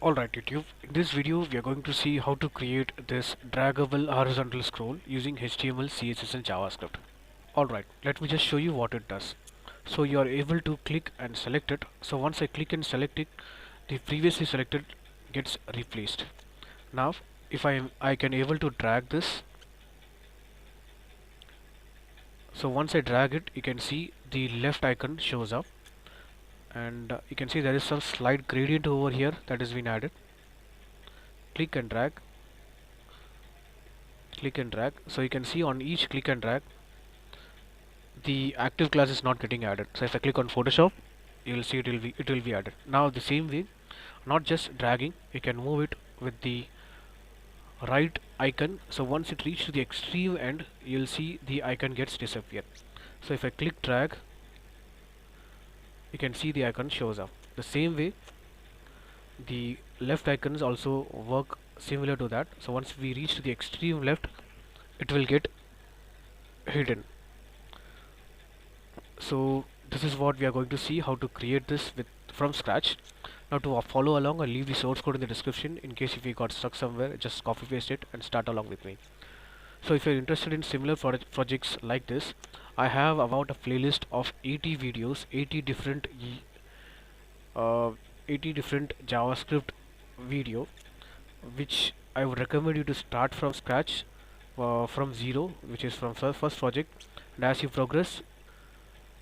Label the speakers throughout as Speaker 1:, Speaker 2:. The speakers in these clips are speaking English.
Speaker 1: Alright YouTube, in this video we are going to see how to create this draggable horizontal scroll using HTML, CSS and JavaScript. Alright, let me just show you what it does. So you are able to click and select it. So once I click and select it, the previously selected gets replaced. Now if I can able to drag this. So once I drag it, you can see the left icon shows up, and you can see there is some slight gradient over here that has been added. Click and drag, click and drag. So you can see on each click and drag the active class is not getting added. So if I click on Photoshop, you will see it will be added. Now the same way, not just dragging, you can move it with the right icon. So once it reaches to the extreme end, you'll see the icon gets disappear. So if I click drag, you can see the icon shows up. The same way, the left icons also work similar to that. So once we reach to the extreme left, it will get hidden. So this is what we are going to see, how to create this from scratch. Now to follow along, I'll leave the source code in the description. In case if you got stuck somewhere, just copy paste it and start along with me. So if you're interested in similar projects like this, I have about a playlist of 80 videos, uh, 80 different JavaScript video, which I would recommend you to start from scratch, from zero, which is from first project. And as you progress,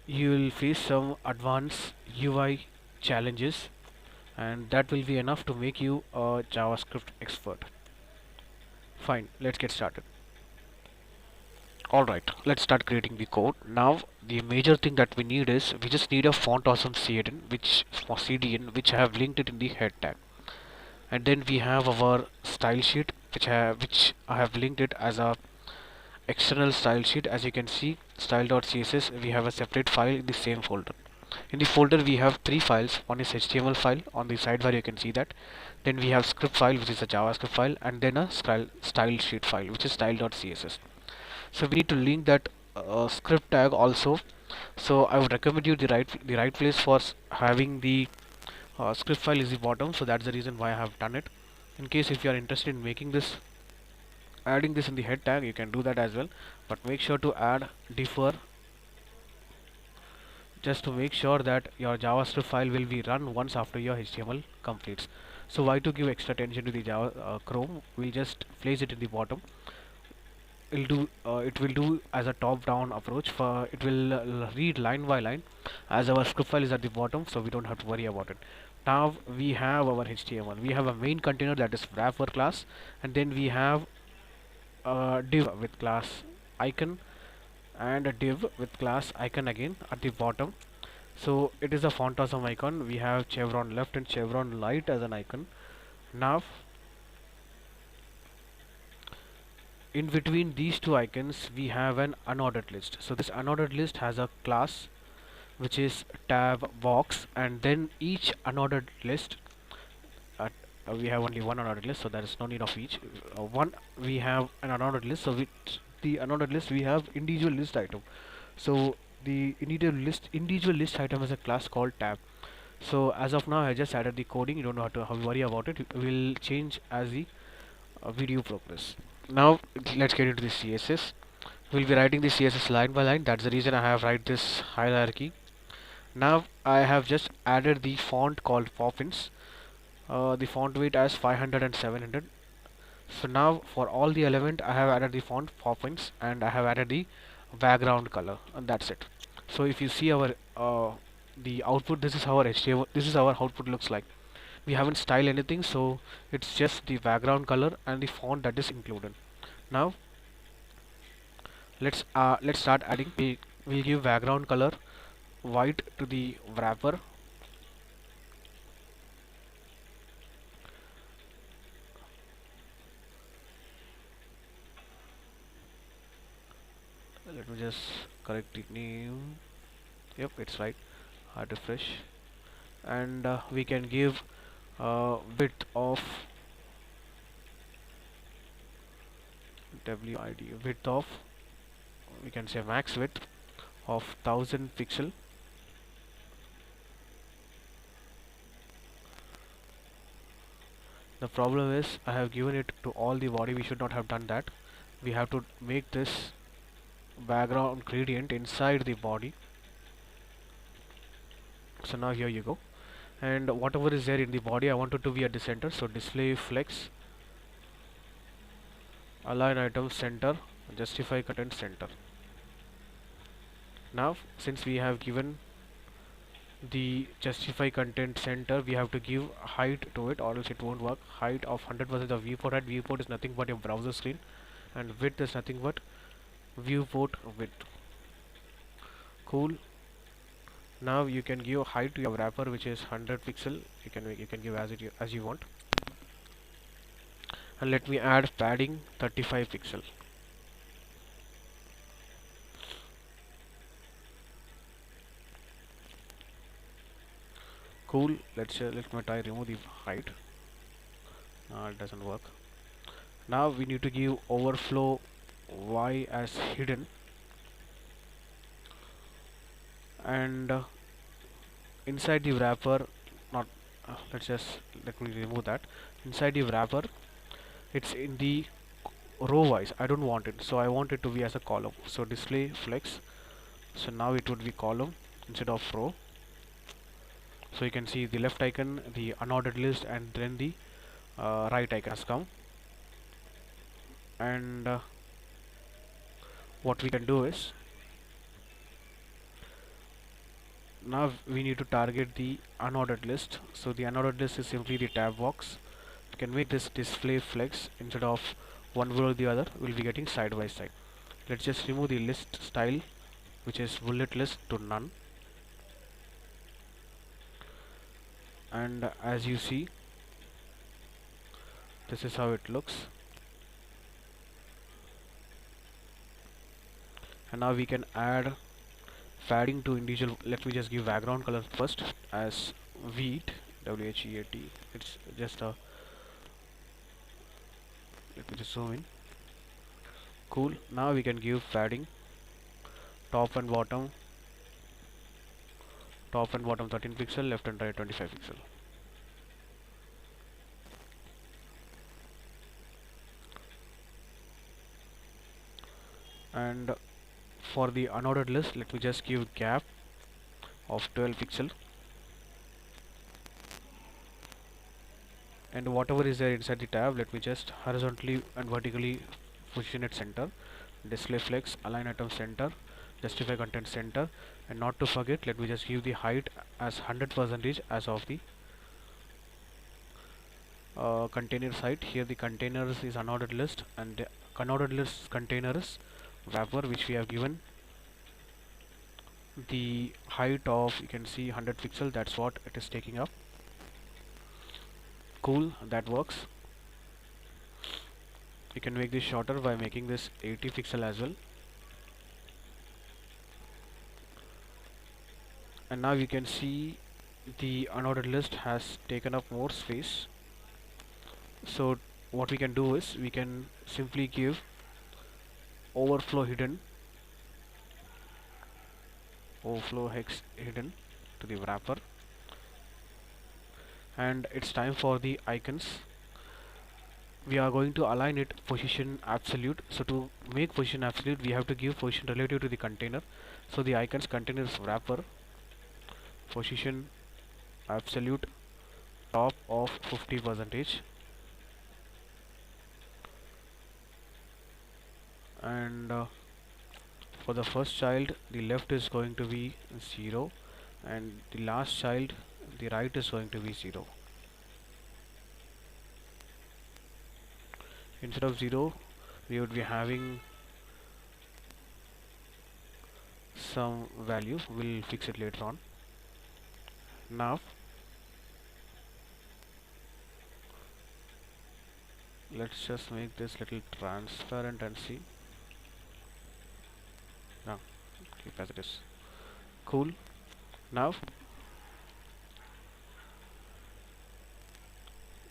Speaker 1: you will face some advanced UI challenges, and that will be enough to make you a JavaScript expert. Fine, let's get started. Alright, let's start creating the code. Now the major thing that we need is we just need a font awesome CDN which I have linked it in the head tag. And then we have our style sheet which I have linked it as a external style sheet. As you can see, style.css, we have a separate file in the same folder. In the folder we have three files. One is HTML file, on the sidebar you can see that. Then we have script file, which is a JavaScript file, and then a style sheet file, which is style.css. So we need to link that script tag also. So I would recommend you the right place for having the script file is the bottom. So that's the reason why I have done it. In case if you are interested in making this, adding this in the head tag, you can do that as well, but make sure to add defer, just to make sure that your JavaScript file will be run once after your HTML completes. So why to give extra attention to the Chrome? We'll just place it in the bottom. It will do as a top-down approach. For it will read line by line, as our script file is at the bottom, so we don't have to worry about it. Now we have our HTML. We have a main container, that is wrapper class, and then we have a div with class icon and a div with class icon again at the bottom. So it is a font awesome icon. We have chevron left and chevron light as an icon. Now in between these two icons we have an unordered list. So this unordered list has a class which is tab box, and then each unordered list, we have only one unordered list, so there is no need of each one. We have an unordered list, so with the unordered list we have individual list item. So the individual list item has a class called tab. So as of now I just added the coding, you don't have to worry about it. It will change as the video progress. Now let's get into the CSS. We'll be writing the CSS line by line. That's the reason I have write this hierarchy. Now I have just added the font called Poppins. The font weight as 500 and 700. So now for all the element I have added the font Poppins, and I have added the background color, and that's it. So if you see our the output, this is how our HTML, this is our output looks like. We haven't styled anything, so it's just the background color and the font that is included. Now let's start adding. We'll give background color white to the wrapper. Let me just correct the name. Yep, it's right. Hard refresh, and we can give width of width of, we can say max width of 1000 pixel. The problem is I have given it to all the body. We should not have done that. We have to make this background gradient inside the body. So now here you go, and whatever is there in the body I want it to be at the center. So display flex, align item center, justify content center. Now since we have given the justify content center, we have to give height to it or else it won't work. Height of 100% of viewport height. Viewport is nothing but your browser screen, and width is nothing but viewport width. Cool. Now you can give height to your wrapper, which is 100 pixel. You can give as you want. And let me add padding 35 pixel. Cool. Let me try remove the height. It doesn't work. Now we need to give overflow Y as hidden, and inside the wrapper, not let me remove that. Inside the wrapper, it's in the row wise. I don't want it, so I want it to be as a column. So display flex. So now it would be column instead of row. So you can see the left icon, the unordered list, and then the right icon has come. And what we can do is, now we need to target the unordered list. So the unordered list is simply the tab box. You can make this display flex. Instead of one below the other, we'll be getting side by side. Let's just remove the list style, which is bullet list, to none. And as you see, this is how it looks. And now we can add padding to individual. Let me just give background color first as wheat, WHEAT. It's just a, let me just zoom in. Cool. Now we can give padding top and bottom 13 pixel, left and right 25 pixel. And for the unordered list, let me just give gap of 12 pixel, and whatever is there inside the tab, let me just horizontally and vertically position it center. Display flex, align item center, justify content center, and not to forget, let me just give the height as 100% as of the container site. Here the containers is unordered list, and the unordered list containers wrapper, which we have given the height of, you can see 100 pixel. That's what it is taking up. Cool, that works. You can make this shorter by making this 80 pixel as well. And now you can see the unordered list has taken up more space. So what we can do is we can simply give overflow hex hidden to the wrapper. And it's time for the icons. We are going to align it position absolute. So to make position absolute, we have to give position relative to the container. So the icons containers wrapper position absolute top of 50%, and for the first child, the left is going to be 0, and the last child, the right is going to be 0. Instead of 0, we would be having some value. We'll fix it later on. Now let's just make this little transparent and see. Now keep as it is. Cool. Now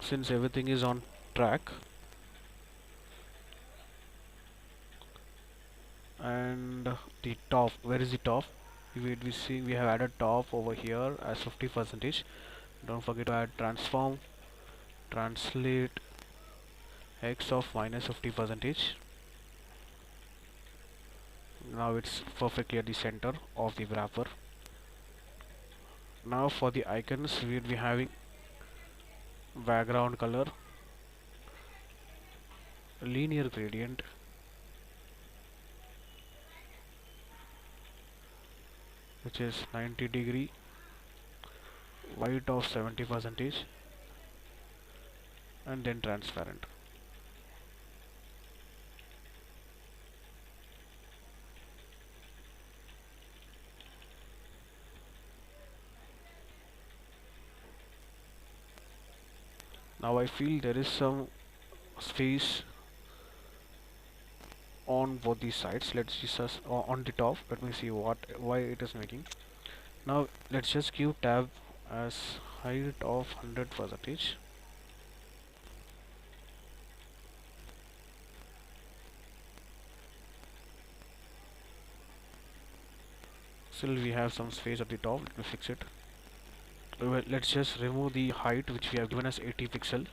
Speaker 1: since everything is on track, and the top, where is the top? We see we have added top over here as 50%. Don't forget to add transform translate x of minus 50 percentage. Now it's perfectly at the center of the wrapper. Now for the icons we'll be having background color, linear gradient, which is 90°, white of 70 percentage, and then transparent. Now I feel there is some space on both these sides. Let's just on the top. Let me see why it is making. Now let's just give tab as height of 100 percentage. Still we have some space at the top. Let me fix it. Well, let's just remove the height which we have given as 80 pixel,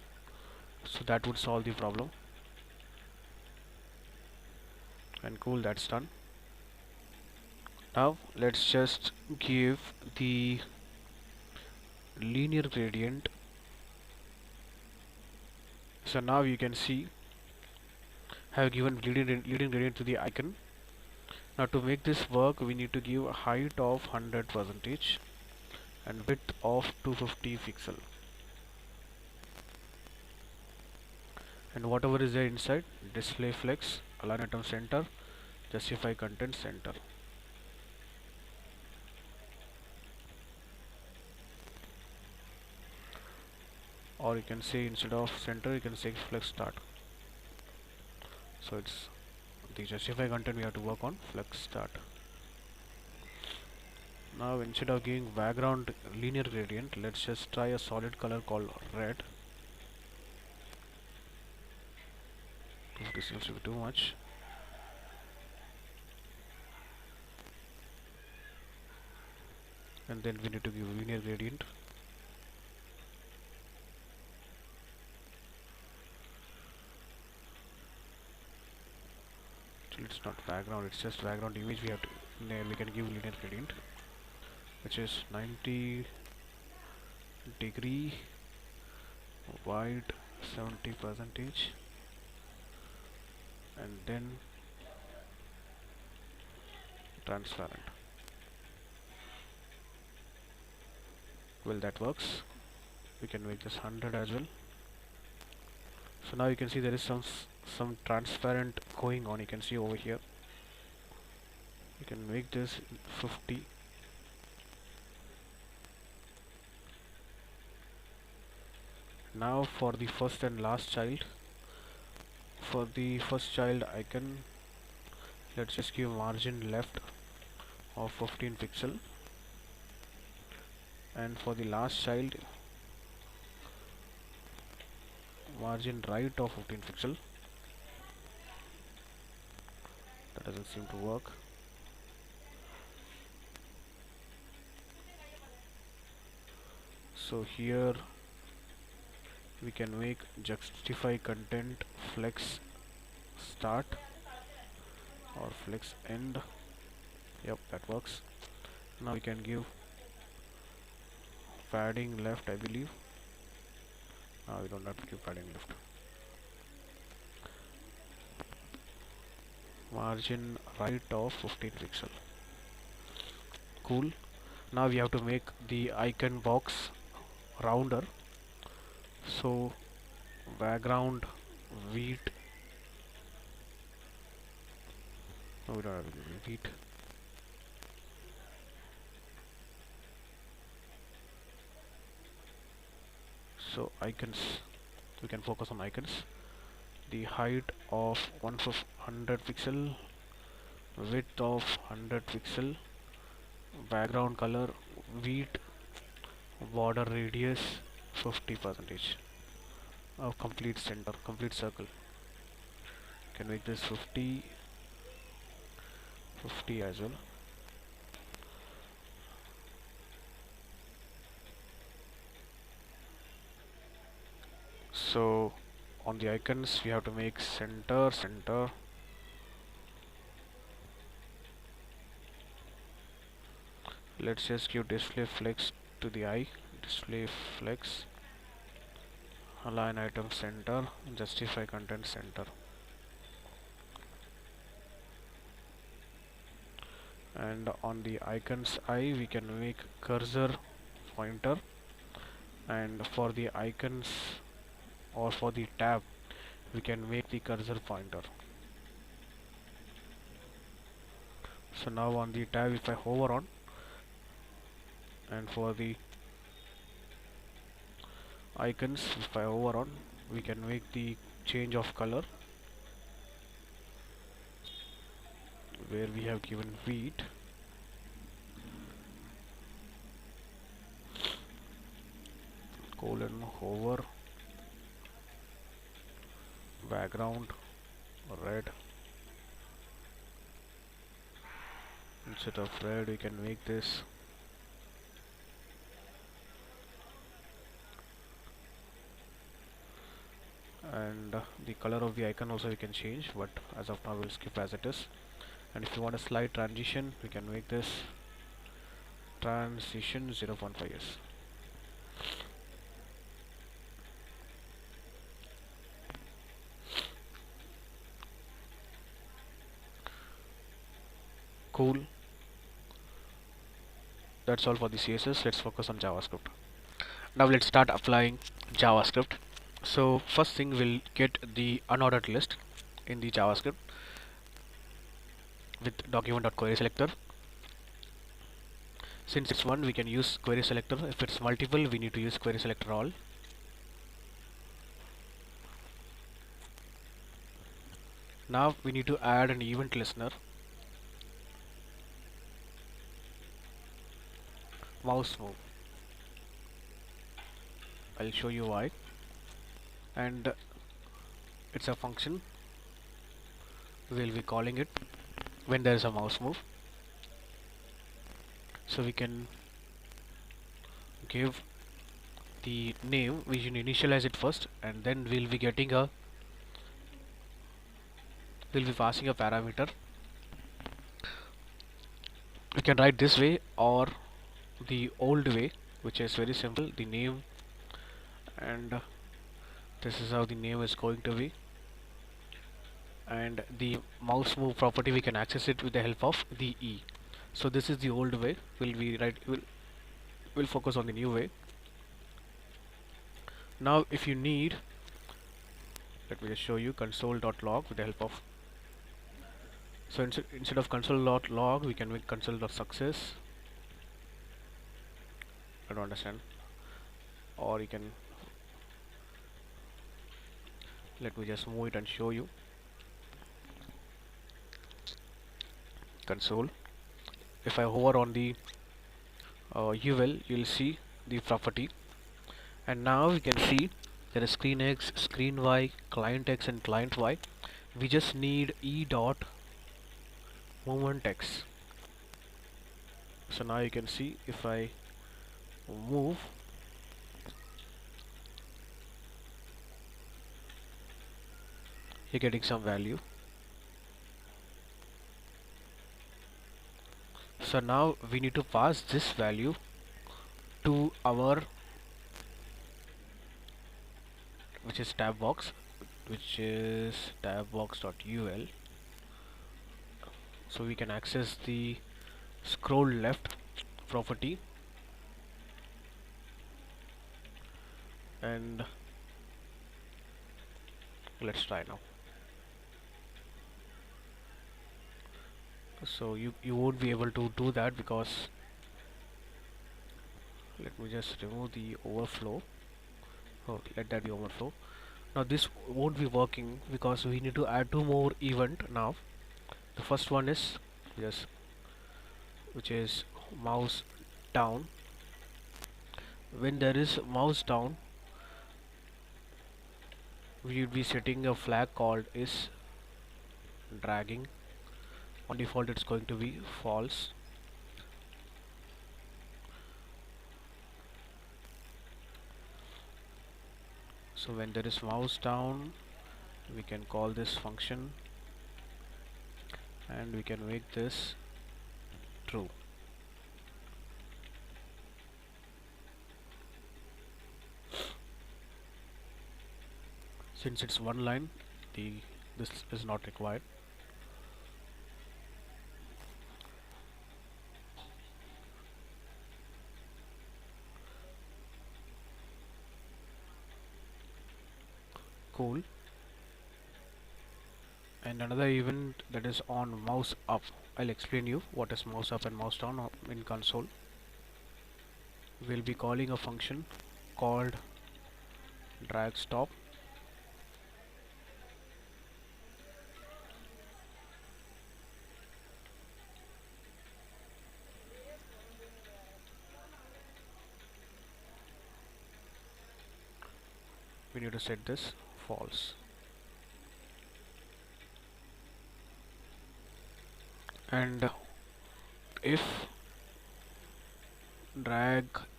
Speaker 1: so that would solve the problem. And cool, that's done. Now let's just give the linear gradient. So now you can see I have given leading gradient to the icon. Now to make this work we need to give a height of 100 percentage and width of 250 pixel, and whatever is there inside, display flex, align item center, justify content center. Or you can say instead of center you can say flex start. So it's the justify content we have to work on flex start. Now instead of giving background linear gradient, let's just try a solid color called red. This seems to be too much. And then we need to give linear gradient. It's not background, it's just background image. We have to, there we can give linear gradient, which is 90°, white 70 percentage, and then transparent. Well, that works. We can make this 100 as well. So now you can see there is some transparent going on. You can see over here. You can make this 50. Now for the first and last child. For the first child icon, let's just give margin left of 15 pixel, and for the last child, margin right of 15 pixel. That doesn't seem to work. So here we can make justify content flex start or flex end. Yep, that works. Now we can give padding left, I believe. We don't have to give padding left. Margin right of 15 pixel. Cool. Now we have to make the icon box rounder. So background wheat. No, we don't have to give wheat. So icons, we can focus on icons. The height of 100 pixel, width of 100 pixel, background color wheat, border radius 50 percentage of complete center, complete circle. Can make this 50 as well. So on the icons we have to make center. Let's just give display flex to the eye. Display flex, align item center, justify content center. And on the icons eye we can make cursor pointer, and for the icons or for the tab we can make the cursor pointer. So now on the tab, if I hover on, and for the icons if I hover on, we can make the change of color, where we have given wheat, colon, hover, background red. Instead of red we can make this and the color of the icon also we can change, but as of now we'll skip as it is. And if you want a slight transition we can make this transition 0.5s. Cool. That's all for the CSS. Let's focus on JavaScript. Now let's start applying JavaScript. So first thing, we'll get the unordered list in the JavaScript with document.querySelector. Since it's one, we can use query selector. If it's multiple, we need to use query selector all. Now we need to add an event listener, mousemove. I'll show you why. And it's a function. We'll be calling it when there is a mouse move. So we can give the name. We should initialize it first, and then we'll be passing a parameter. We can write this way or the old way, which is very simple, the name, and this is how the name is going to be. And the mouse move property, we can access it with the help of the E. So this is the old way. We'll focus on the new way. Now if you need, let me just show you console.log with the help of, so instead of console.log we can make console.success. I don't understand. Or you can, let me just move it and show you. Console. If I hover on the UL, you'll see the property, and now we can see there is screen X, screen Y, client X, and client Y. We just need e.movementX. So now you can see if I move, you're getting some value. So now we need to pass this value to our, which is tab box, which is tabbox.ul. So we can access the scrollLeft property, and let's try now. So you won't be able to do that because, let me just remove the overflow. Oh, let that be overflow. Now this won't be working because we need to add two more event now. The first one is which is mouse down. When there is mouse down, we would be setting a flag called isDragging. On default it's going to be false. So when there is mouse down, we can call this function and we can make this true. Since it's one line, this is not required. Cool. And another event that is on mouse up. I'll explain you what is mouse up and mouse down in console. We'll be calling a function called dragstop. We need to set this false. And if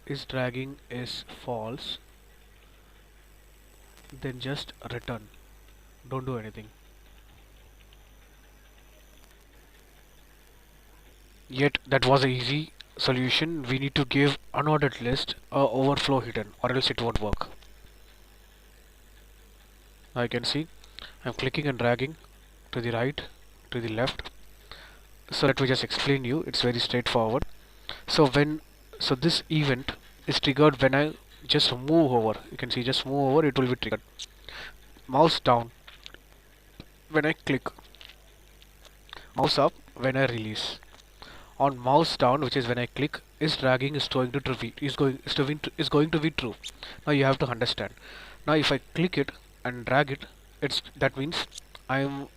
Speaker 1: isDragging is false, then just return, don't do anything. Yet that was an easy solution. We need to give unordered list a overflow hidden, or else it won't work. I can see I'm clicking and dragging to the right, to the left. So let me just explain you. It's very straightforward. So this event is triggered when I just move over. You can see just move over, it will be triggered. Mouse down when I click. Mouse up when I release. On mouse down, which is when I click, isDragging is going to be true. Now you have to understand. Now if I click it and drag it, that means I am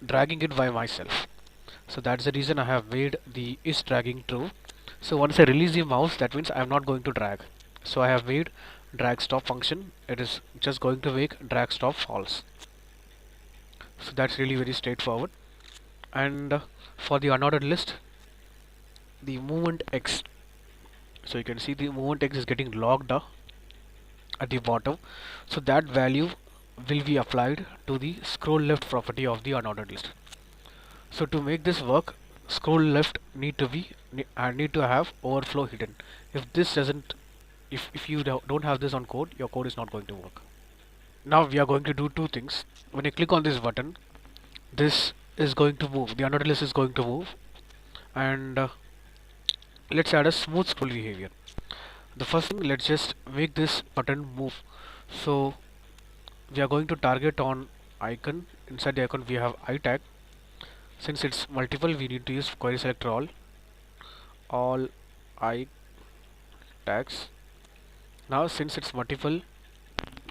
Speaker 1: dragging it by myself. So that's the reason I have made the isDragging true. So once I release the mouse, that means I am not going to drag. So I have made dragstop function. It is just going to make dragstop false. So that's really very straightforward. And for the unordered list, the movementX. So you can see the movementX is getting logged at the bottom. So that value will be applied to the scrollLeft property of the unordered list. So to make this work, scrollLeft need to have overflow hidden. If this doesn't, if you don't have this on code, your code is not going to work. Now we are going to do two things. When I click on this button, this is going to move. The unordered list is going to move, and let's add a smooth scroll behavior. The first thing, let's just make this button move. So we are going to target on icon. Inside the icon we have I tag. Since it's multiple, we need to use query selector all I tags. Now since it's multiple,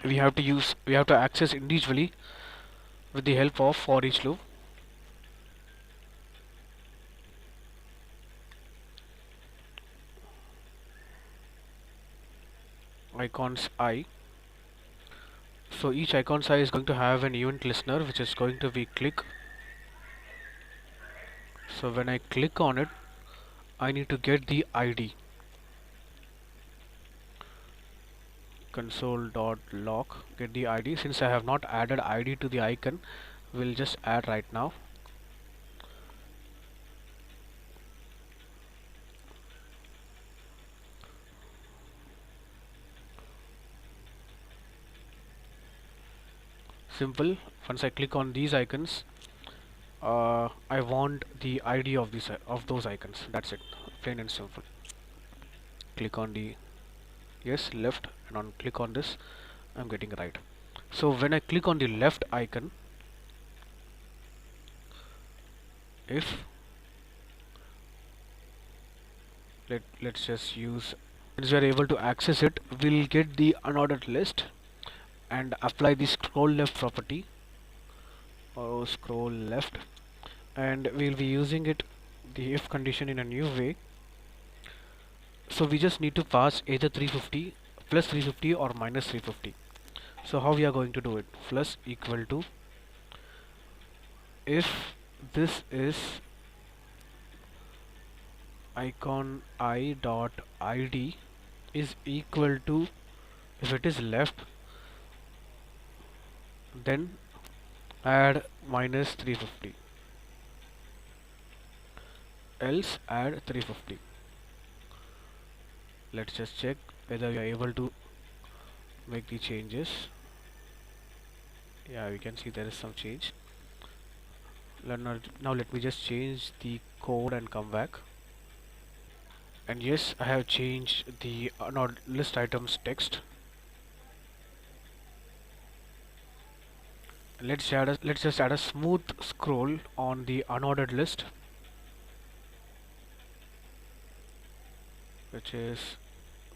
Speaker 1: we have to access individually with the help of for each loop. Icons I. So each icon size is going to have an event listener, which is going to be click. So when I click on it, I need to get the ID. Console.log, get the ID. Since I have not added ID to the icon, we'll just add right now. Simple. Once I click on these icons, I want the ID of those icons. That's it, plain and simple. Click on the left, and on click on this, I'm getting right. So when I click on the left icon, if let's just use, since we are able to access it, we'll get the unordered list and apply the scrollLeft property, or scrollLeft, and we'll be using it, the if condition, in a new way. So we just need to pass either 350, plus 350 or minus 350. So how we are going to do it? Plus equal to, if this is icon I dot ID is equal to, if it is left, then add minus 350, else add 350. Let's just check whether we are able to make the changes. Yeah, we can see there is some change. Now let me just change the code and come back. And yes, I have changed the not list items text. Let's just add a smooth scroll on the unordered list, which is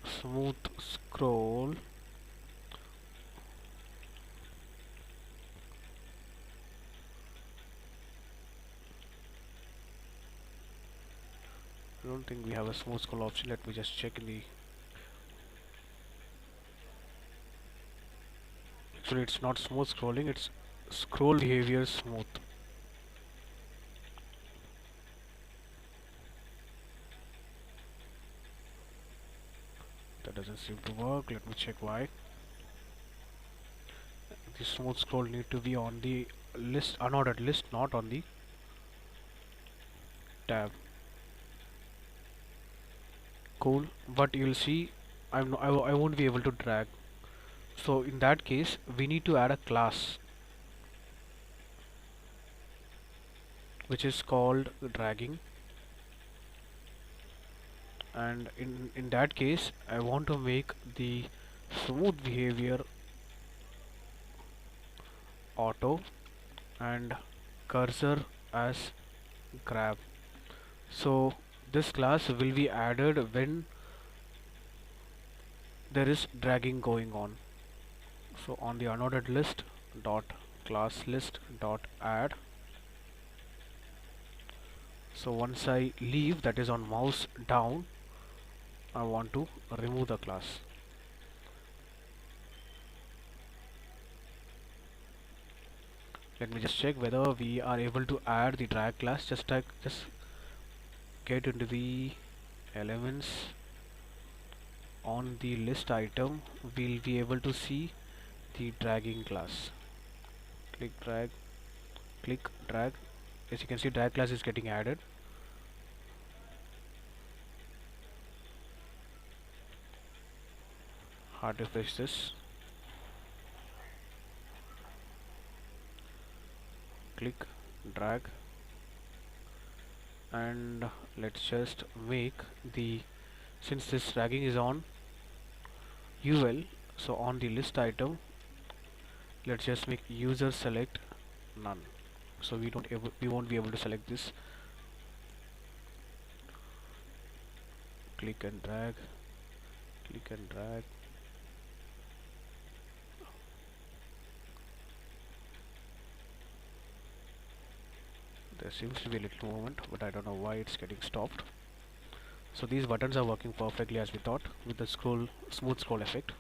Speaker 1: smooth scroll I don't think we have a smooth scroll option. Let me just check in the. Actually, it's not smooth scrolling, it's scroll behavior smooth. That doesn't seem to work. Let me check why. The smooth scroll need to be on the list, unordered list, not on the tab. Cool, but you'll see I won't be able to drag. So in that case, we need to add a class which is called dragging, and in that case I want to make the smooth behavior auto and cursor as grab. So this class will be added when there is dragging going on. So on the unordered list dot class list dot add. So once I leave, that is on mouse down, I want to remove the class. Let me just check whether we are able to add the drag class. Just get into the elements. On the list item, we'll be able to see the dragging class. Click drag, click drag. As you can see, drag class is getting added. Hard refresh this. Click drag, and let's just make the, since this dragging is on UL, so on the list item let's just make user select none, so we won't be able to select this. Click and drag, click and drag. There seems to be a little movement, but I don't know why it's getting stopped. So these buttons are working perfectly as we thought with the smooth scroll effect.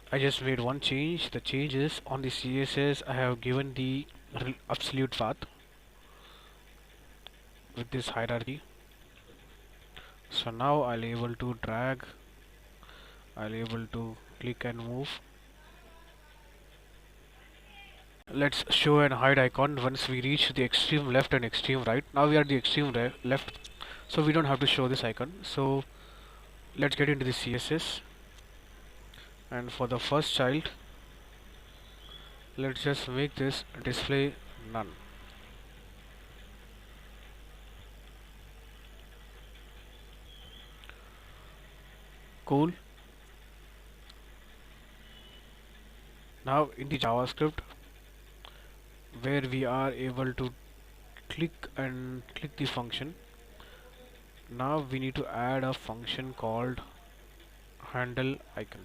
Speaker 1: I just made one change. The change is on the CSS I have given the absolute path with this hierarchy. So now I'll able to drag, I'll able to click and move. Let's show and hide icon once we reach the extreme left and extreme right. Now we are at the extreme left, so we don't have to show this icon. So let's get into the CSS, and for the first child let's just make this display none. Cool. Now in the JavaScript, where we are able to click the function, now we need to add a function called handle icon.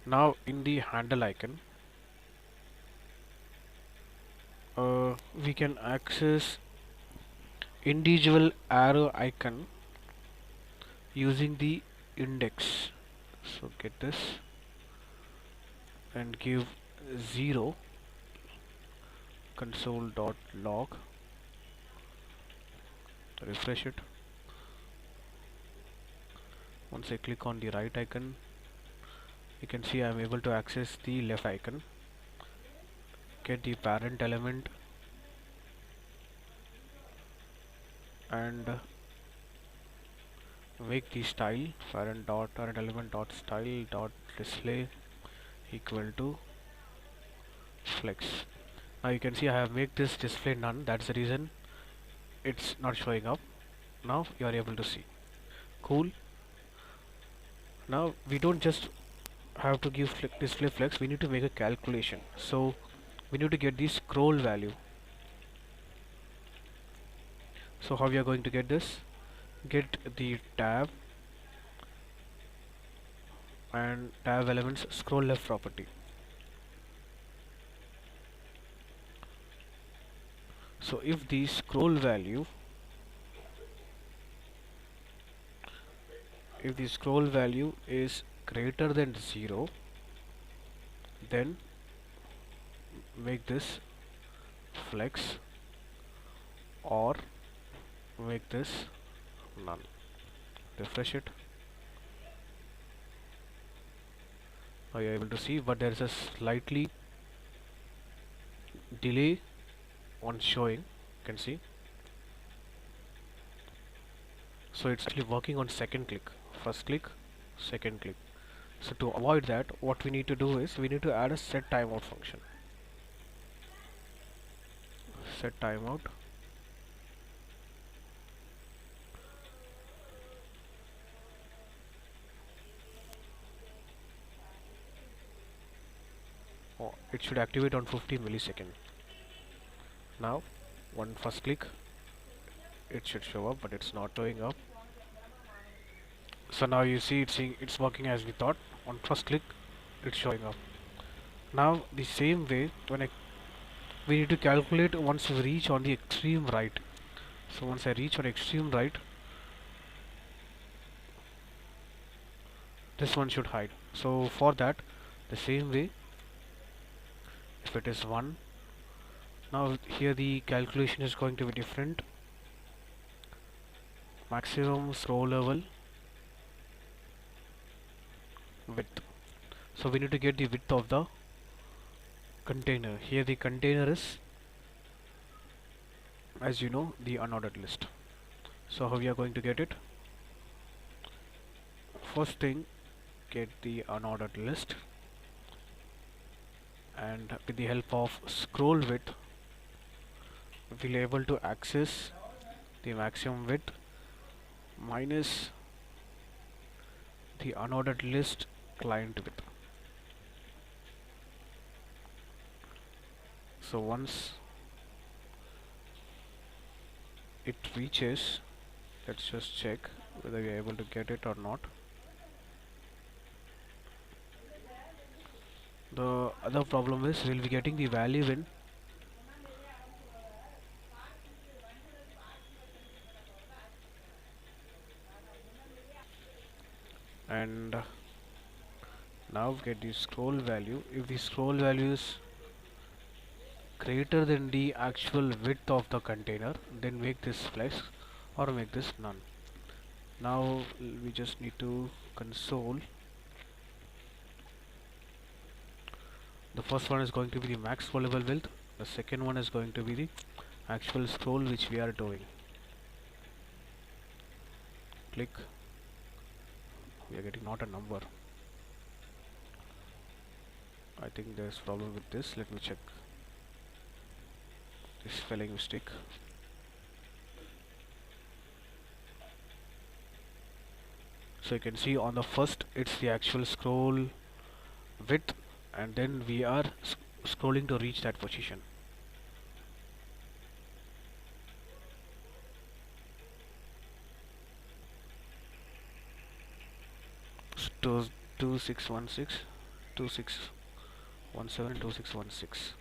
Speaker 1: Now in the handle icon, we can access individual arrow icon using the index. So get this and give 0, console.log, refresh it. Once I click on the right icon, you can see I am able to access the left icon, get the parent element, and make the style parent element dot style dot display equal to flex. Now you can see I have made this display none. That's the reason it's not showing up. Now you are able to see. Cool. Now we don't just have to give display flex, we need to make a calculation. So we need to get the scroll value. So how we are going to get this? Get the tab and tab elements scroll left property. So if the scroll value is greater than 0, then make this flex or make this none. Refresh it. Now you are able to see, but there is a slightly delay on showing. You can see. So it's actually working on second click. First click, second click. So to avoid that, what we need to do is we need to add a set timeout function. Set timeout. Oh, it should activate on 50 millisecond. Now, one first click, it should show up, but it's not showing up. So now you see it's working as we thought. On first click, it's showing up. Now the same way, we need to calculate once we reach on the extreme right. So once I reach on extreme right, this one should hide. So for that, the same way, if it is 1, now here the calculation is going to be different. Maximum scroll level width. So we need to get the width of the container. Here the container is, as you know, the unordered list. So how we are going to get it? First thing, get the unordered list, and with the help of scroll width, we'll be able to access the maximum width minus the unordered list client width. So once it reaches, let's just check whether we are able to get it or not. The other problem is we'll be getting the value in and now get the scroll value. If the scroll value is greater than the actual width of the container, then make this flex or make this none. Now we just need to console. The first one is going to be the max scrollable width. The second one is going to be the actual scroll which we are doing. Click. We are getting not a number. I think there's problem with this. Let me check. This spelling mistake. So you can see on the first it's the actual scroll width, and then we are scrolling to reach that position. So 2616, 2617, 2616.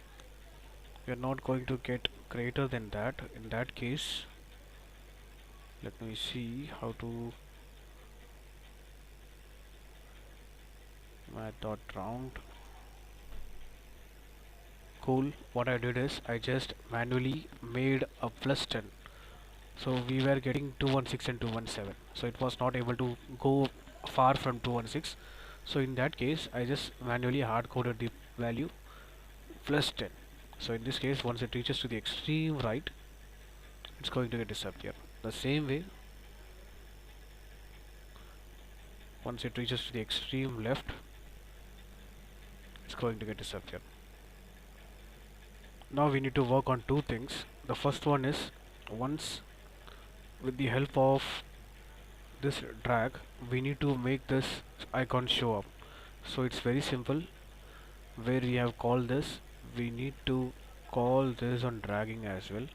Speaker 1: We are not going to get greater than that. In that case, let me see how to math.round Cool. What I did is I just manually made a plus 10. So we were getting 216 and 217. So it was not able to go far from 216. So in that case, I just manually hard coded the value plus 10. So in this case, once it reaches to the extreme right, it's going to get disappear. The same way, once it reaches to the extreme left, it's going to get disappear. Now we need to work on two things. The first one is, once with the help of this drag, we need to make this icon show up. So it's very simple. Where we have called this, we need to call this on dragging as well.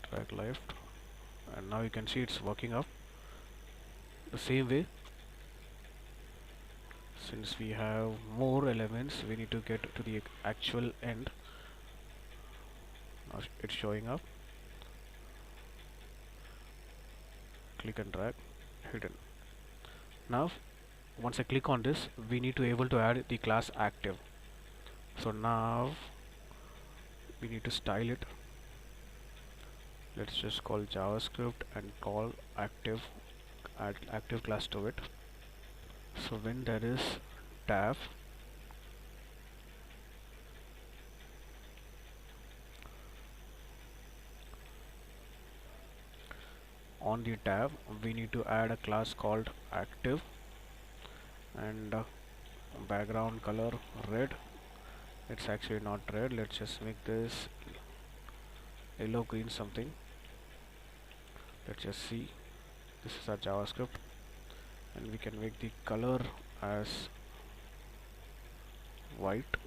Speaker 1: Drag left, and now you can see it's working up. The same way, since we have more elements, we need to get to the actual end. Now it's showing up. Click and drag, hidden. Now once I click on this, we need to able to add the class active. So now we need to style it. Let's just call JavaScript and call active, add active class to it. So when there is tab, on the tab we need to add a class called active, and background color red. It's actually not red. Let's just make this yellow green something. Let's just see. This is our JavaScript, and we can make the color as white.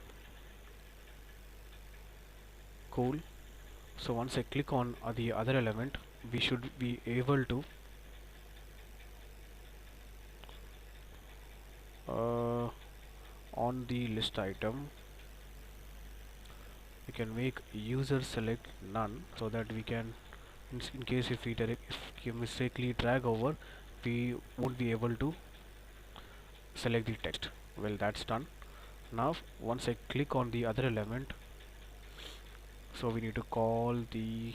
Speaker 1: Cool. So once I click on the other element, we should be able to on the list item we can make user select none, so that we can, in case if you mistakenly drag over, we won't be able to select the text. Well, that's done. Now once I click on the other element, so we need to call the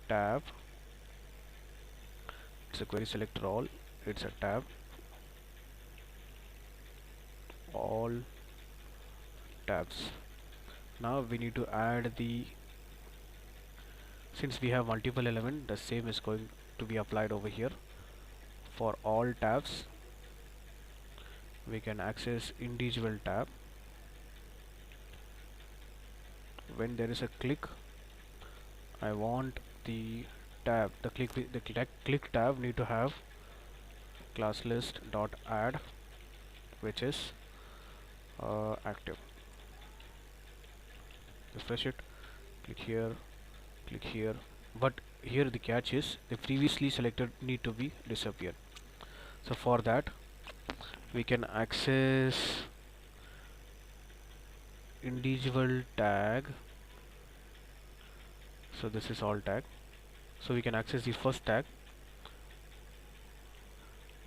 Speaker 1: tab. It's a query selector all. It's a tab all tabs. Now we need to add the, since we have multiple element, the same is going to be applied over here. For all tabs, we can access individual tab. When there is a click, I want the tab, the click tab need to have class list dot add, which is active. Refresh it, click here, but here the catch is the previously selected need to be disappeared. So for that we can access individual tag. So this is all tag, so we can access the first tag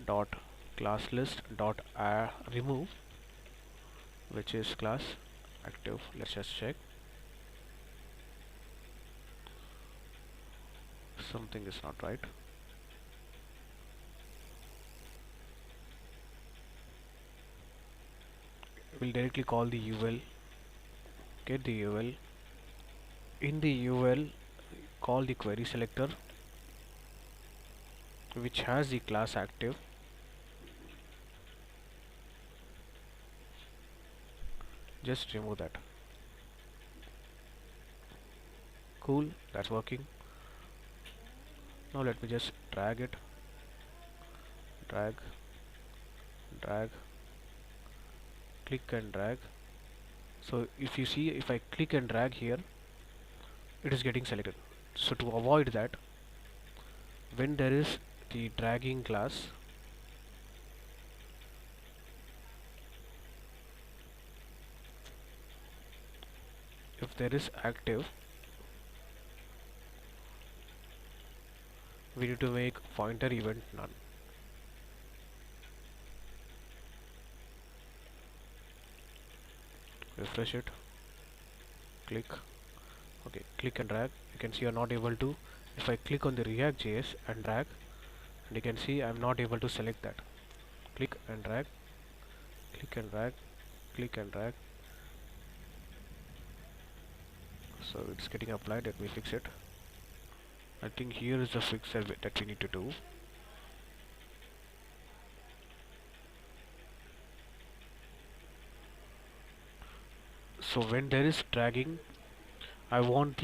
Speaker 1: dot class list dot remove, which is class active. Let's just check. Something is not right. We'll directly call the UL, get the UL. In the UL, call the query selector, which has the class active. Just remove that. Cool, that's working. Now let me just drag it, drag, click and drag. So if you see, if I click and drag here, it is getting selected. So to avoid that, when there is the dragging class, if there is active, we need to make pointer event none. refresh it, click, okay, click and drag. You can see you're not able to. If I click on the React.js and drag, and you can see I'm not able to select that. Click and drag, click and drag, click and drag. So it's getting applied. Let me fix it. I think here is the fix that we need to do. So when there is dragging, I want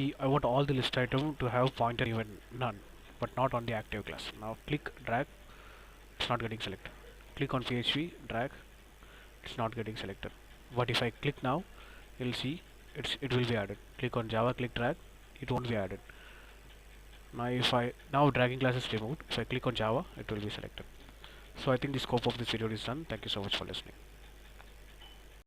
Speaker 1: all the list item to have pointer even none, but not on the active class. Now click drag, it's not getting selected. Click on PHP, drag, it's not getting selected. But if I click now, you'll see it will be added. Click on Java, click drag, it won't be added. Now dragging class is removed. If I click on Java, it will be selected. So I think the scope of this video is done. Thank you so much for listening.